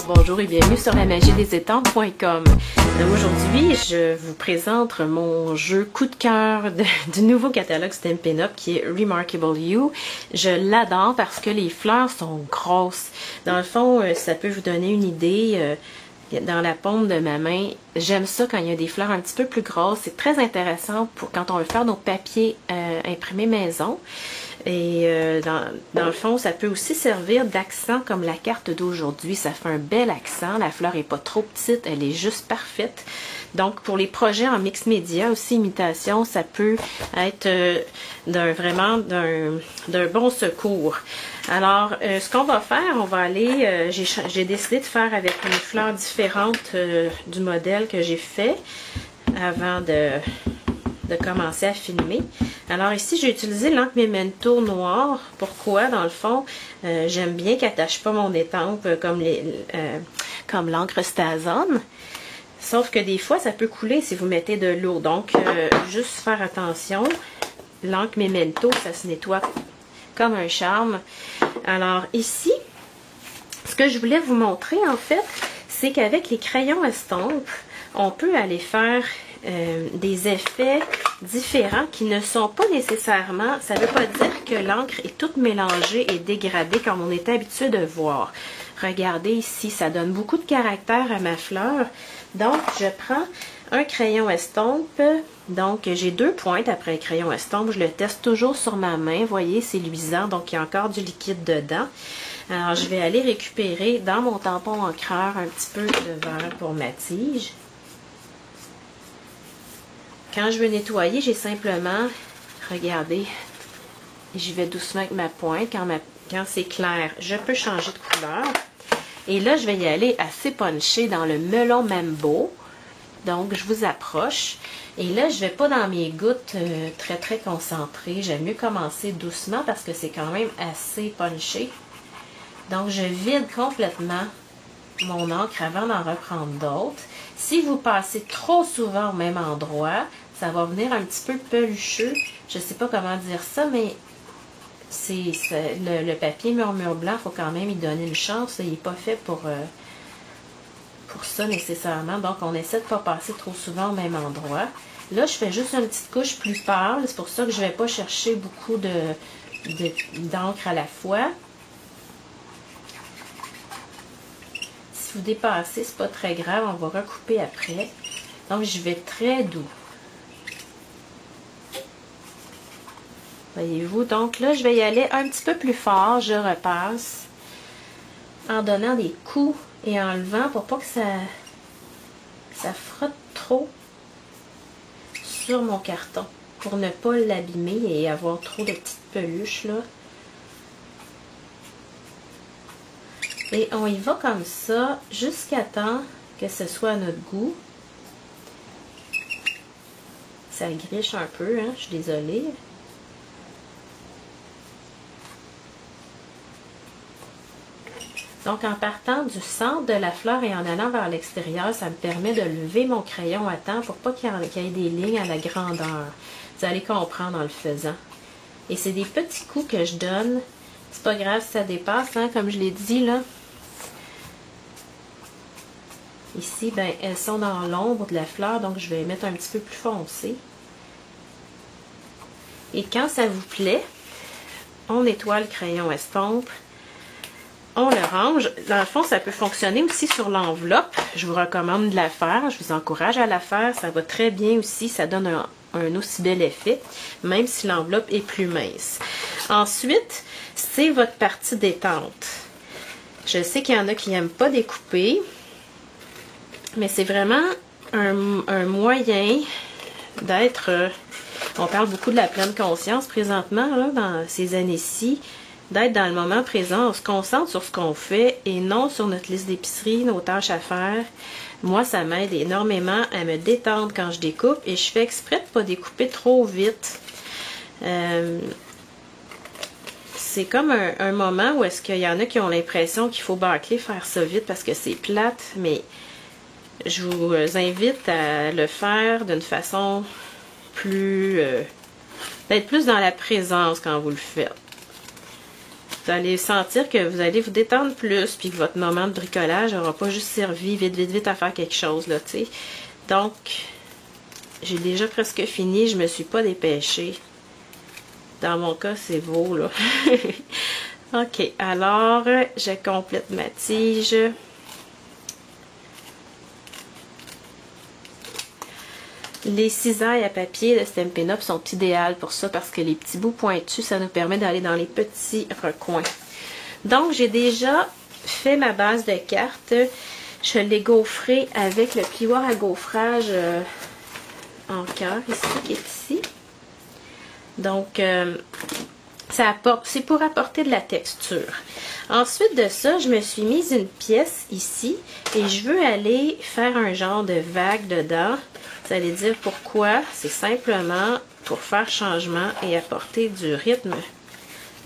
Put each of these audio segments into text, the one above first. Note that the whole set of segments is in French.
Bonjour et bienvenue sur lamagiedesestampes.com. Aujourd'hui, je vous présente mon jeu coup de cœur du nouveau catalogue Stampin' Up qui est Remarkable You. Je l'adore parce que les fleurs sont grosses. Dans le fond, ça peut vous donner une idée. Dans la paume de ma main, j'aime ça quand il y a des fleurs un petit peu plus grosses. C'est très intéressant pour quand on veut faire nos papiers imprimés maison. Et dans le fond, ça peut aussi servir d'accent comme la carte d'aujourd'hui. Ça fait un bel accent. La fleur n'est pas trop petite, elle est juste parfaite. Donc, pour les projets en mix média, aussi imitation, ça peut être vraiment d'un bon secours. Alors, ce qu'on va faire, on va aller, j'ai décidé de faire avec une fleur différente du modèle que j'ai fait avant de commencer à filmer. Alors ici, j'ai utilisé l'encre Memento noire. Pourquoi? Dans le fond, j'aime bien qu'elle n'attache pas mon étampe comme l'encre Stazon. Sauf que des fois, ça peut couler si vous mettez de l'eau. Donc, juste faire attention. L'encre Memento, ça se nettoie comme un charme. Alors ici, ce que je voulais vous montrer, en fait, c'est qu'avec les crayons estampes, on peut aller faire des effets différents qui ne sont pas nécessairement, ça ne veut pas dire que l'encre est toute mélangée et dégradée comme on est habitué de voir. Regardez ici, ça donne beaucoup de caractère à ma fleur. Donc, je prends un crayon estompe. Donc, j'ai 2 pointes après un crayon estompe. Je le teste toujours sur ma main. Vous voyez, c'est luisant, donc il y a encore du liquide dedans. Alors, je vais aller récupérer dans mon tampon encreur un petit peu de verre pour ma tige. Quand je veux nettoyer, j'ai simplement, regardez, j'y vais doucement avec ma pointe. Quand c'est clair, je peux changer de couleur. Et là, je vais y aller assez punché dans le melon Mambo. Donc, je vous approche. Et là, je ne vais pas dans mes gouttes très concentrées. J'aime mieux commencer doucement parce que c'est quand même assez punché. Donc, je vide complètement mon encre avant d'en reprendre d'autres. Si vous passez trop souvent au même endroit, ça va venir un petit peu pelucheux. Je ne sais pas comment dire ça, mais le papier murmure blanc, il faut quand même y donner une chance. Il n'est pas fait pour ça nécessairement. Donc, on essaie de ne pas passer trop souvent au même endroit. Là, je fais juste une petite couche plus pâle. C'est pour ça que je ne vais pas chercher beaucoup d'encre à la fois. Si vous dépassez, c'est pas très grave. On va recouper après. Donc, je vais très doux. Voyez-vous, donc là, je vais y aller un petit peu plus fort. Je repasse en donnant des coups et en levant pour pas que ça frotte trop sur mon carton. Pour ne pas l'abîmer et avoir trop de petites peluches, là. Et on y va comme ça jusqu'à temps que ce soit à notre goût. Ça griche un peu, hein, je suis désolée. Donc, en partant du centre de la fleur et en allant vers l'extérieur, ça me permet de lever mon crayon à temps pour pas qu'il y ait des lignes à la grandeur. Vous allez comprendre en le faisant. Et c'est des petits coups que je donne. C'est pas grave si ça dépasse, hein, comme je l'ai dit, là. Ici, ben, elles sont dans l'ombre de la fleur, donc je vais les mettre un petit peu plus foncé. Et quand ça vous plaît, on nettoie le crayon estompe. On le range. Dans le fond, ça peut fonctionner aussi sur l'enveloppe. Je vous recommande de la faire. Je vous encourage à la faire. Ça va très bien aussi. Ça donne un aussi bel effet, même si l'enveloppe est plus mince. Ensuite, c'est votre partie détente. Je sais qu'il y en a qui n'aiment pas découper, mais c'est vraiment un moyen d'être... on parle beaucoup de la pleine conscience présentement, là, dans ces années-ci. D'être dans le moment présent, on se concentre sur ce qu'on fait et non sur notre liste d'épicerie, nos tâches à faire. Moi, ça m'aide énormément à me détendre quand je découpe et je fais exprès de ne pas découper trop vite. c'est comme un moment où est-ce qu'il y en a qui ont l'impression qu'il faut bâcler, faire ça vite parce que c'est plate, mais je vous invite à le faire d'une façon plus... d'être plus dans la présence quand vous le faites. Vous allez sentir que vous allez vous détendre plus, puis que votre moment de bricolage n'aura pas juste servi vite, vite, vite à faire quelque chose, là, tu sais. Donc, j'ai déjà presque fini, je me suis pas dépêchée. Dans mon cas, c'est beau, là. OK, alors, je complète ma tige. Les cisailles à papier de Stampin' Up sont idéales pour ça parce que les petits bouts pointus, ça nous permet d'aller dans les petits recoins. Donc, j'ai déjà fait ma base de cartes. Je l'ai gaufrée avec le plioir à gaufrage en cœur ici, qui est ici. Donc, c'est pour apporter de la texture. Ensuite de ça, je me suis mise une pièce ici et je veux aller faire un genre de vague dedans. Vous allez dire pourquoi. C'est simplement pour faire changement et apporter du rythme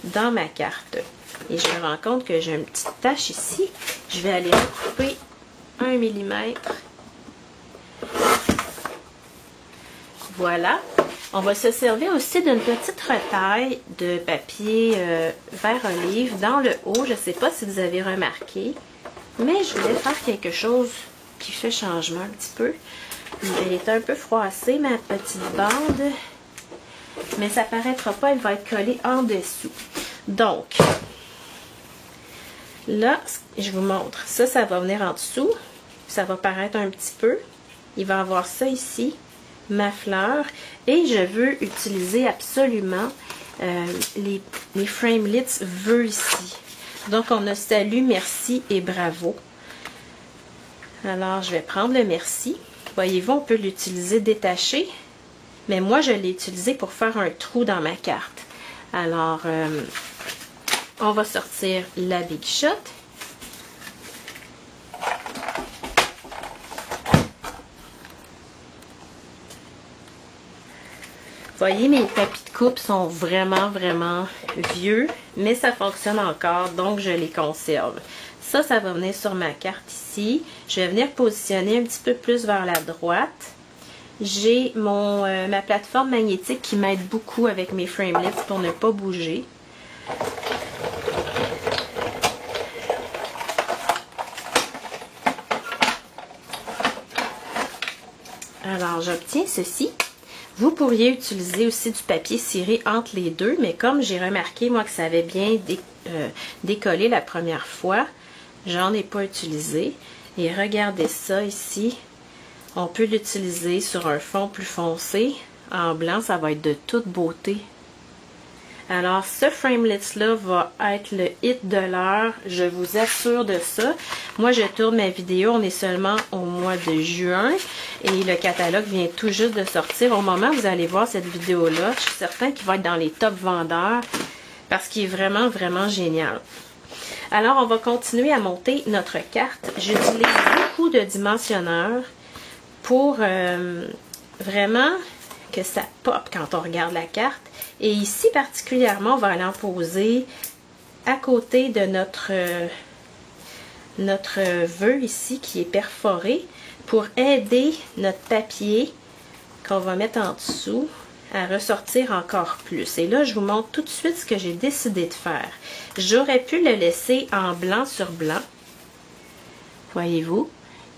dans ma carte. Et je me rends compte que j'ai une petite tache ici. Je vais aller recouper 1 mm. Voilà. On va se servir aussi d'une petite retaille de papier vert olive dans le haut. Je ne sais pas si vous avez remarqué, mais je voulais faire quelque chose qui fait changement un petit peu. Elle est un peu froissée, ma petite bande, mais ça ne paraîtra pas, elle va être collée en dessous. Donc, là, je vous montre. Ça va venir en dessous. Ça va paraître un petit peu. Il va y avoir ça ici, ma fleur. Et je veux utiliser absolument les framelits vœux ici. Donc, on a salut, merci et bravo. Alors, je vais prendre le merci. Voyez-vous, on peut l'utiliser détaché, mais moi, je l'ai utilisé pour faire un trou dans ma carte. Alors, on va sortir la Big Shot. Voyez, mes tapis de coupe sont vraiment, vraiment vieux, mais ça fonctionne encore, donc je les conserve. Ça va venir sur ma carte ici. Je vais venir positionner un petit peu plus vers la droite. J'ai ma plateforme magnétique qui m'aide beaucoup avec mes framelits pour ne pas bouger. Alors, j'obtiens ceci. Vous pourriez utiliser aussi du papier ciré entre les deux, mais comme j'ai remarqué, moi, que ça avait bien décollé la première fois, j'en ai pas utilisé. Et regardez ça ici. On peut l'utiliser sur un fond plus foncé. En blanc, ça va être de toute beauté. Alors, ce framelit-là va être le hit de l'heure. Je vous assure de ça. Moi, je tourne ma vidéo. On est seulement au mois de juin. Et le catalogue vient tout juste de sortir. Au moment où vous allez voir cette vidéo-là, je suis certaine qu'il va être dans les top vendeurs. Parce qu'il est vraiment, vraiment génial. Alors, on va continuer à monter notre carte. J'utilise beaucoup de dimensionneurs pour vraiment que ça pop quand on regarde la carte. Et ici, particulièrement, on va aller en poser à côté de notre vœu ici qui est perforé pour aider notre papier qu'on va mettre en dessous à ressortir encore plus. Et là, je vous montre tout de suite ce que j'ai décidé de faire. J'aurais pu le laisser en blanc sur blanc. Voyez-vous?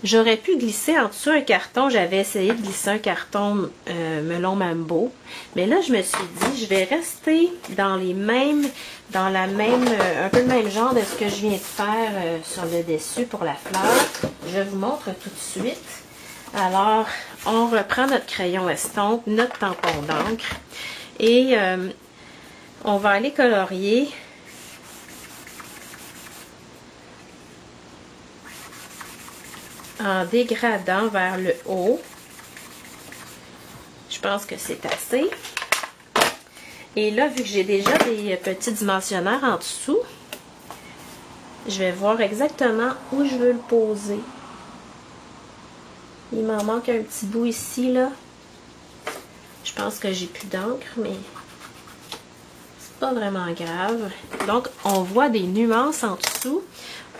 J'aurais pu glisser en dessous un carton. J'avais essayé de glisser un carton melon mambo. Mais là, je me suis dit, je vais rester dans un peu le même genre de ce que je viens de faire sur le dessus pour la fleur. Je vous montre tout de suite. Alors, on reprend notre crayon estompe, notre tampon d'encre et on va aller colorier en dégradant vers le haut. Je pense que c'est assez. Et là, vu que j'ai déjà des petits dimensionnaires en dessous, je vais voir exactement où je veux le poser. Il m'en manque un petit bout ici, là. Je pense que j'ai plus d'encre, mais c'est pas vraiment grave. Donc, on voit des nuances en dessous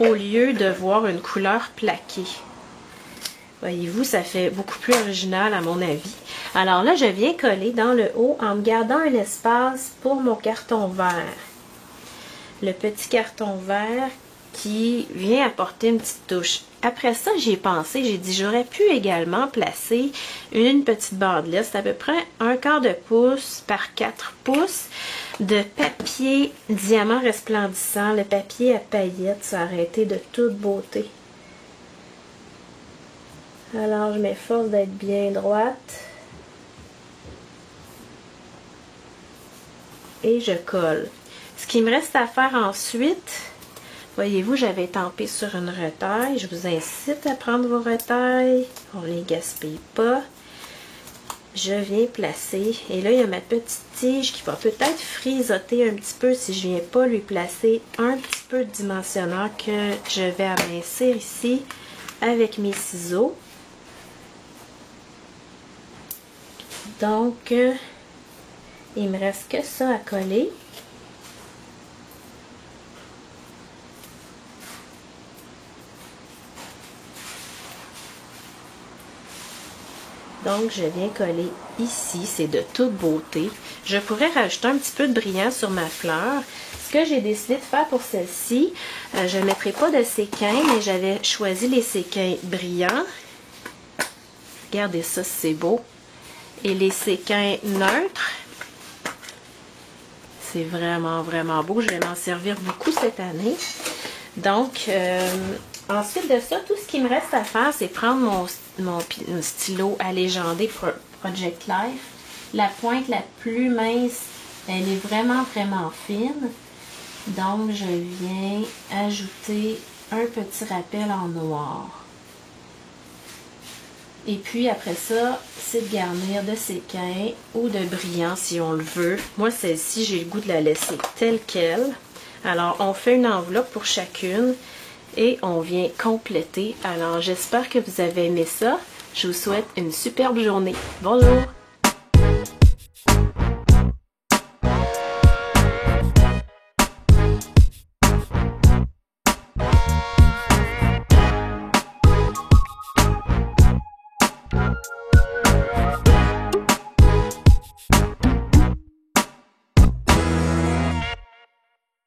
au lieu de voir une couleur plaquée. Voyez-vous, ça fait beaucoup plus original à mon avis. Alors là, je viens coller dans le haut en me gardant un espace pour mon carton vert. Le petit carton vert qui vient apporter une petite touche. Après ça, j'y ai pensé, j'ai dit j'aurais pu également placer une petite bandelette, c'est à peu près 1/4 de pouce par 4 pouces de papier diamant resplendissant. Le papier à paillettes, ça aurait été de toute beauté. Alors, je m'efforce d'être bien droite. Et je colle. Ce qui me reste à faire ensuite, voyez-vous, j'avais tempé sur une retaille. Je vous incite à prendre vos retailles. On ne les gaspille pas. Je viens placer. Et là, il y a ma petite tige qui va peut-être frisoter un petit peu si je ne viens pas lui placer un petit peu de dimensionneur que je vais amincir ici avec mes ciseaux. Donc, il me reste que ça à coller. Donc, je viens coller ici. C'est de toute beauté. Je pourrais rajouter un petit peu de brillant sur ma fleur. Ce que j'ai décidé de faire pour celle-ci, je ne mettrai pas de séquins, mais j'avais choisi les séquins brillants. Regardez ça, c'est beau. Et les séquins neutres. C'est vraiment, vraiment beau. Je vais m'en servir beaucoup cette année. Donc, ensuite de ça, tout ce qui me reste à faire, c'est prendre mon stylo Allégendé Project Life. La pointe la plus mince, elle est vraiment, vraiment fine. Donc, je viens ajouter un petit rappel en noir. Et puis après ça, c'est de garnir de séquins ou de brillant si on le veut. Moi, celle-ci, j'ai le goût de la laisser telle qu'elle. Alors, on fait une enveloppe pour chacune et on vient compléter. Alors, j'espère que vous avez aimé ça. Je vous souhaite une superbe journée. Bonjour!